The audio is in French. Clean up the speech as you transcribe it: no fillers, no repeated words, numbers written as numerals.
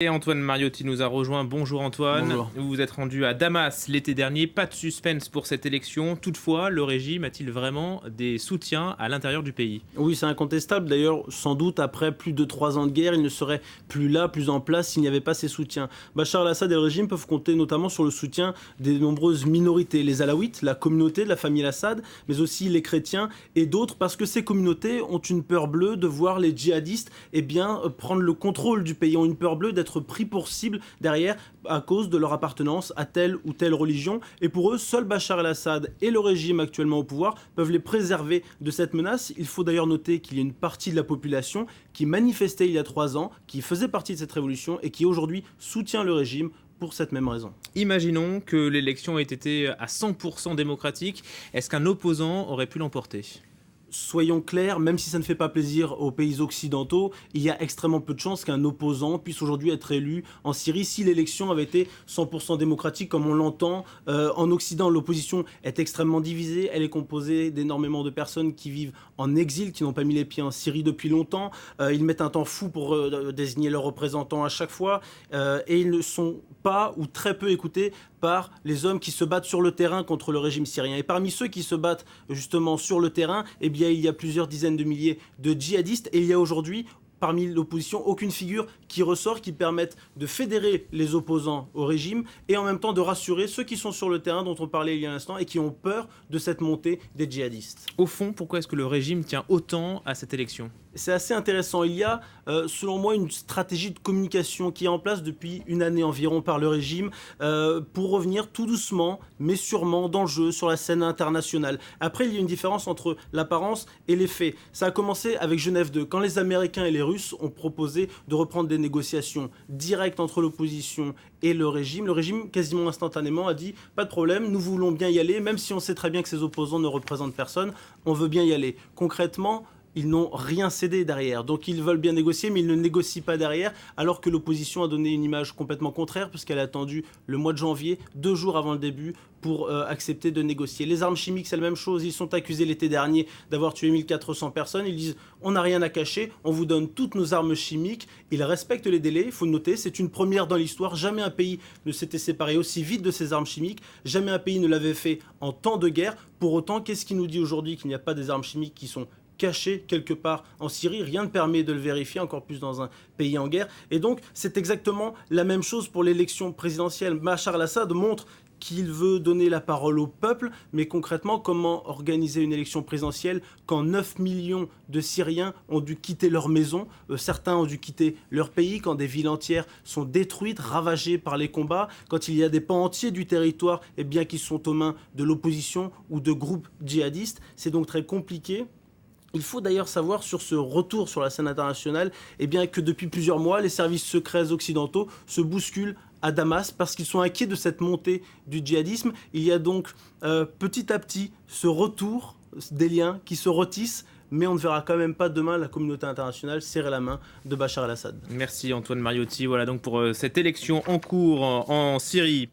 Et Antoine Mariotti nous a rejoint. Bonjour Antoine. Bonjour. Vous vous êtes rendu à Damas l'été dernier. Pas de suspense pour cette élection. Toutefois, le régime a-t-il vraiment des soutiens à l'intérieur du pays? Oui, c'est incontestable. D'ailleurs, sans doute, après plus de 3 ans de guerre, il ne serait plus là, plus en place, s'il n'y avait pas ses soutiens. Bachar el-Assad et le régime peuvent compter notamment sur le soutien des nombreuses minorités, les Alaouites, la communauté de la famille Assad, mais aussi les chrétiens et d'autres, parce que ces communautés ont une peur bleue de voir les djihadistes prendre le contrôle du pays, ont une peur bleue d'être pris pour cible derrière à cause de leur appartenance à telle ou telle religion. Et pour eux, seul Bachar el-Assad et le régime actuellement au pouvoir peuvent les préserver de cette menace. Il faut d'ailleurs noter qu'il y a une partie de la population qui manifestait il y a 3 ans, qui faisait partie de cette révolution et qui aujourd'hui soutient le régime pour cette même raison. Imaginons que l'élection ait été à 100% démocratique. Est-ce qu'un opposant aurait pu l'emporter? Soyons clairs, même si ça ne fait pas plaisir aux pays occidentaux, il y a extrêmement peu de chances qu'un opposant puisse aujourd'hui être élu en Syrie si l'élection avait été 100% démocratique comme on l'entend. En Occident, l'opposition est extrêmement divisée, elle est composée d'énormément de personnes qui vivent en exil, qui n'ont pas mis les pieds en Syrie depuis longtemps. Ils mettent un temps fou pour désigner leurs représentants à chaque fois et ils ne sont pas ou très peu écoutés par les hommes qui se battent sur le terrain contre le régime syrien. Et parmi ceux qui se battent justement sur le terrain, eh bien, il y a plusieurs dizaines de milliers de djihadistes et il y a aujourd'hui parmi l'opposition aucune figure qui ressort, qui permette de fédérer les opposants au régime et en même temps de rassurer ceux qui sont sur le terrain dont on parlait il y a un instant et qui ont peur de cette montée des djihadistes. Au fond, pourquoi est-ce que le régime tient autant à cette élection? C'est assez intéressant. Il y a, selon moi, une stratégie de communication qui est en place depuis une année environ par le régime pour revenir tout doucement, mais sûrement dans le jeu, sur la scène internationale. Après, il y a une différence entre l'apparence et les faits. Ça a commencé avec Genève 2, quand les Américains et les Russes ont proposé de reprendre des négociations directes entre l'opposition et le régime. Le régime, quasiment instantanément, a dit « pas de problème, nous voulons bien y aller, même si on sait très bien que ces opposants ne représentent personne, on veut bien y aller ». Concrètement, ils n'ont rien cédé derrière. Donc ils veulent bien négocier, mais ils ne négocient pas derrière, alors que l'opposition a donné une image complètement contraire, puisqu'elle a attendu le mois de janvier, 2 jours avant le début, pour accepter de négocier. Les armes chimiques, c'est la même chose. Ils sont accusés l'été dernier d'avoir tué 1400 personnes. Ils disent « on n'a rien à cacher, on vous donne toutes nos armes chimiques ». Ils respectent les délais, il faut le noter, c'est une première dans l'histoire. Jamais un pays ne s'était séparé aussi vite de ses armes chimiques. Jamais un pays ne l'avait fait en temps de guerre. Pour autant, qu'est-ce qui nous dit aujourd'hui qu'il n'y a pas des armes chimiques qui sont caché quelque part en Syrie, rien ne permet de le vérifier, encore plus dans un pays en guerre. Et donc, c'est exactement la même chose pour l'élection présidentielle. Bachar el-Assad montre qu'il veut donner la parole au peuple, mais concrètement, comment organiser une élection présidentielle quand 9 millions de Syriens ont dû quitter leur maison, certains ont dû quitter leur pays, quand des villes entières sont détruites, ravagées par les combats, quand il y a des pans entiers du territoire qui sont aux mains de l'opposition ou de groupes djihadistes. C'est donc très compliqué. Il faut d'ailleurs savoir sur ce retour sur la scène internationale que depuis plusieurs mois, les services secrets occidentaux se bousculent à Damas parce qu'ils sont inquiets de cette montée du djihadisme. Il y a donc petit à petit ce retour des liens qui se retissent, mais on ne verra quand même pas demain la communauté internationale serrer la main de Bachar el-Assad. Merci Antoine Mariotti. Voilà donc pour cette élection en cours en Syrie.